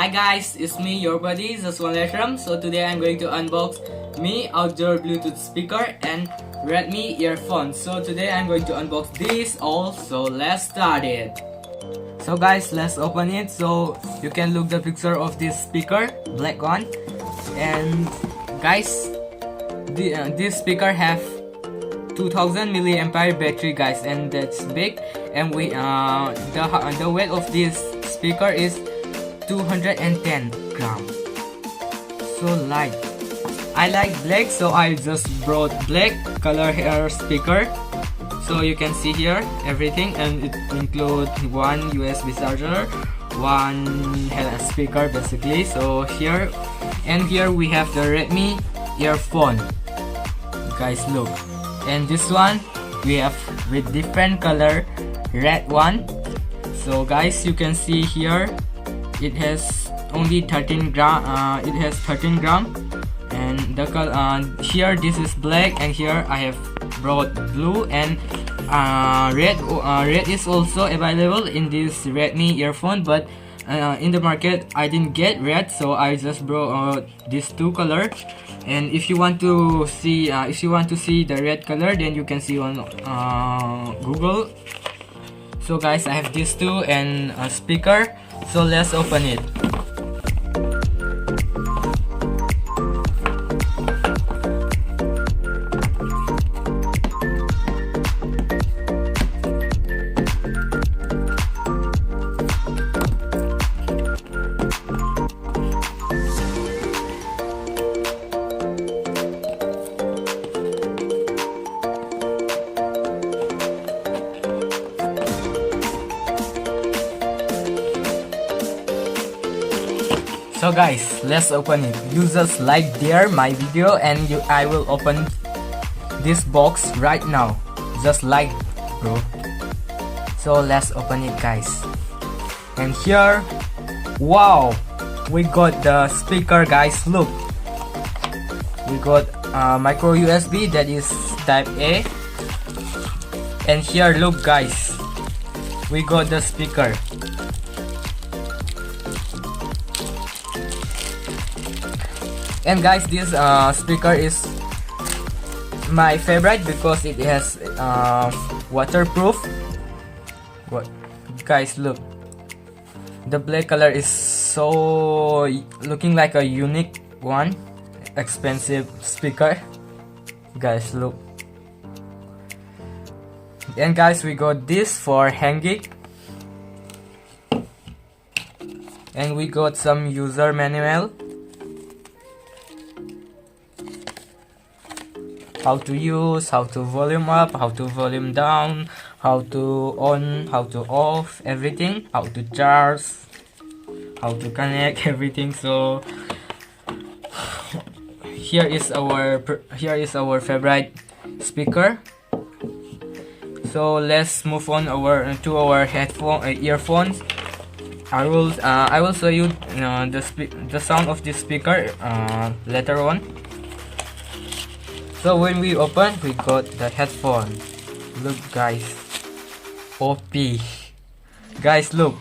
Hi guys, it's me, your buddy, Zaswan. So today I'm going to unbox Mi outdoor Bluetooth speaker and Redmi earphones. So today I'm going to unbox this all, so let's start it. So guys, let's open it. So you can look the picture of this speaker, black one. And guys, this speaker have 2000 milliampere battery guys, and that's big. And the weight of this speaker is 210 grams, so light. I like black, so I just brought black color hair speaker. So you can see here everything, and it includes one USB charger, one speaker basically. So here we have the Redmi earphone guys, look. And this one we have with different color, red one. So guys, you can see here it has only 13 gram. It has 13 gram, and the color here this is black, and here I have brought blue and red. Red is also available in this Redmi earphone, but in the market I didn't get red, so I just brought these two color. And if you want to see the red color, then you can see on Google. So guys, I have these two and a speaker. So let's open it. So guys, let's open it. You just like there my video, and I will open this box right now. Just like, bro. So let's open it guys. And here, wow, we got the speaker guys, look. We got micro USB, that is type A. And here look guys, we got the speaker. And guys, this speaker is my favorite because it has waterproof. What guys, look, the black color is so looking like a unique one, expensive speaker guys, look. And guys, we got this for hanging, and we got some user manual, how to use, how to volume up, how to volume down, how to on, how to off, everything, how to charge, how to connect everything. So here is our favorite speaker. So let's move on to our earphones. I will show you the sound of this speaker later on. So when we open, we got the headphone. Look guys, OP guys, look.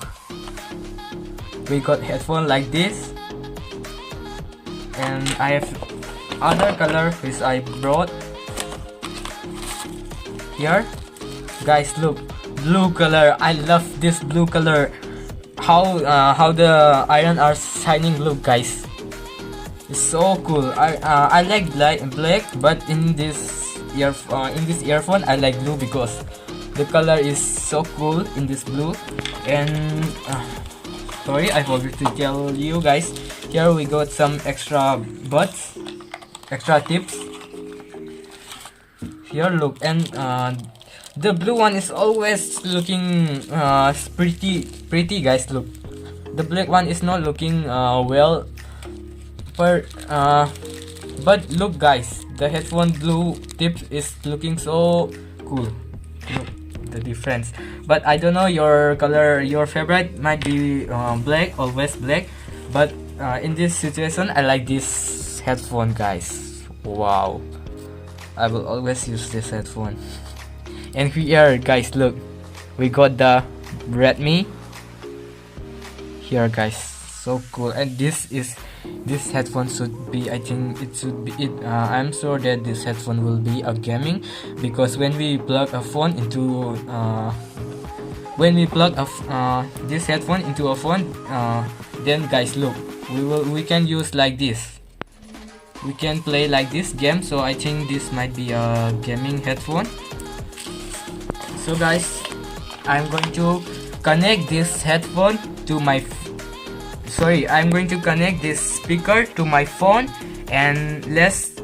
We got headphone like this, and I have other color which I brought here guys, look, blue color. I love this blue color. How the iron are shining, look guys. It's so cool. I like black, but in this earphone I like blue because the color is so cool in this blue. And sorry, I forgot to tell you guys. Here we got some extra buds, extra tips. Here look, and the blue one is always looking pretty guys. Look, the black one is not looking well. But look guys, the headphone blue tip is looking so cool. Look the difference. But I don't know your color, your favorite might be black, always black. But in this situation, I like this headphone guys. Wow, I will always use this headphone. And here guys, look, we got the Redmi here guys. so cool. And this headphone should be, I think it should be it I'm sure that this headphone will be a gaming, because when we plug a phone into this headphone into a phone, then guys, look, we can use like this, we can play like this game. So I think this might be a gaming headphone. So guys, I'm going to connect this headphone to my I'm going to connect this speaker to my phone, and let's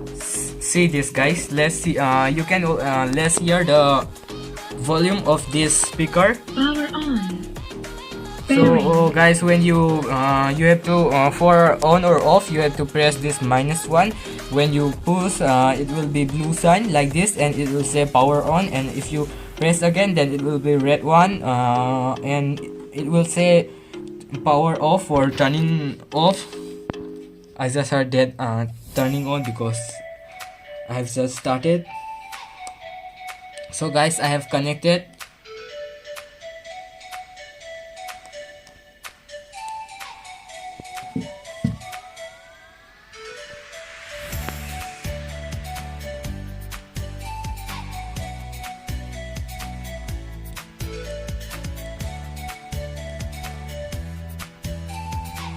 see this, guys. Let's see, you can let's hear the volume of this speaker. Power on. So guys, when you have to for on or off, you have to press this -1. When you push, it will be blue sign like this, and it will say power on. And if you press again, then it will be red one, and it will say power off or turning off. I just heard that turning on because I have just started. So guys, I have connected.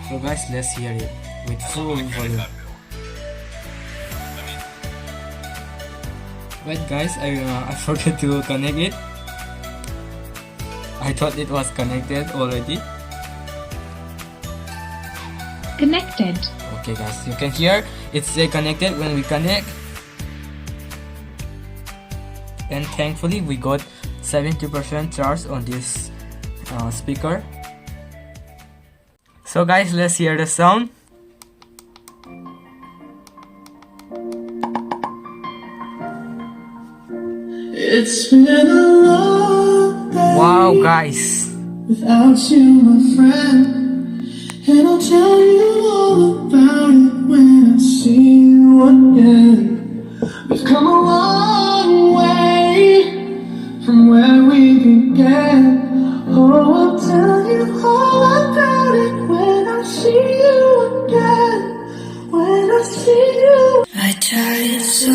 So guys, let's hear it with full volume. Wait guys, I forgot to connect it. I thought it was connected already. Connected. Okay guys, you can hear it's connected when we connect. And thankfully we got 70% charge on this speaker. So guys, let's hear the sound. It's been a long day. Wow guys, Without you, my friend, and I'll tell you all about it when I see you again. We've come a long way from where we began. Oh, I'll tell you all about it when I see you again. When I see you. I tried so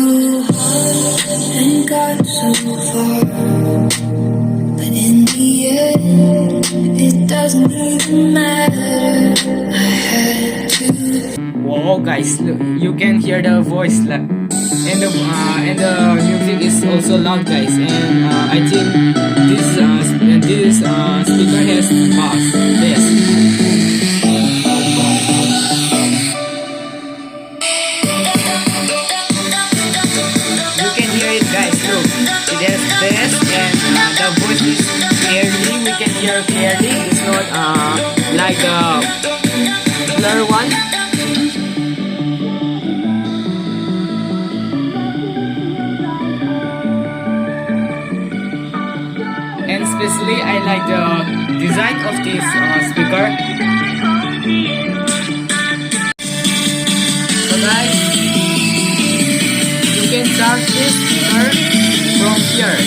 hard and got so far, but in the end, it doesn't even matter. I had to. wow guys, look, you can hear the voice, and the music is also loud guys. And I think this speaker has bass. You can hear it guys, look, it has bass, and the voice is clearly, we can hear clearly. It's not like the blur one. And especially I like the design of this speaker. So guys, you can charge this speaker from here.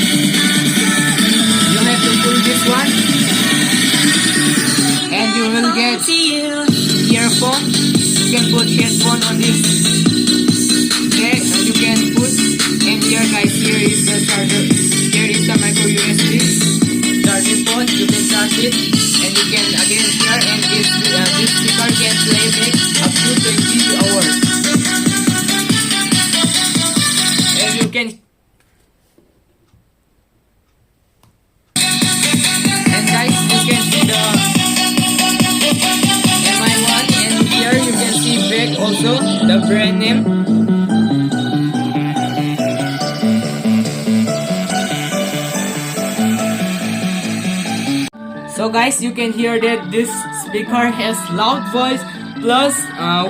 You have to pull this one, and you will get earphone. You can put headphone on this. Okay, and you can put, and here guys, here is the charger. Here is the micro USB charging port. You can charge it, and you can again here, and this speaker can play back up to 20 hours. And you can, and guys, you can see the MI1, and here you can see back also the brand name. So guys, you can hear that this speaker has loud voice, plus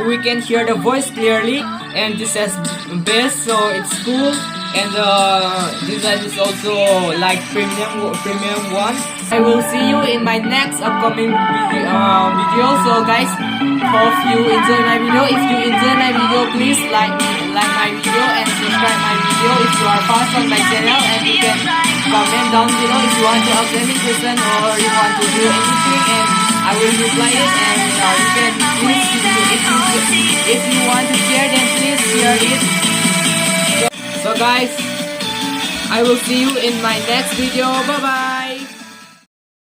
we can hear the voice clearly, and this has bass, so it's cool. and this one is also like premium one. I will see you in my next upcoming video. So guys, hope you enjoy my video. If you enjoy my video, please like my video and subscribe my video if you are first on my channel, and you can comment down below if you want to ask any question or you want to do anything, and I will reply it. And you can please, if you want to share, then please share it. So guys, I will see you in my next video. Bye bye.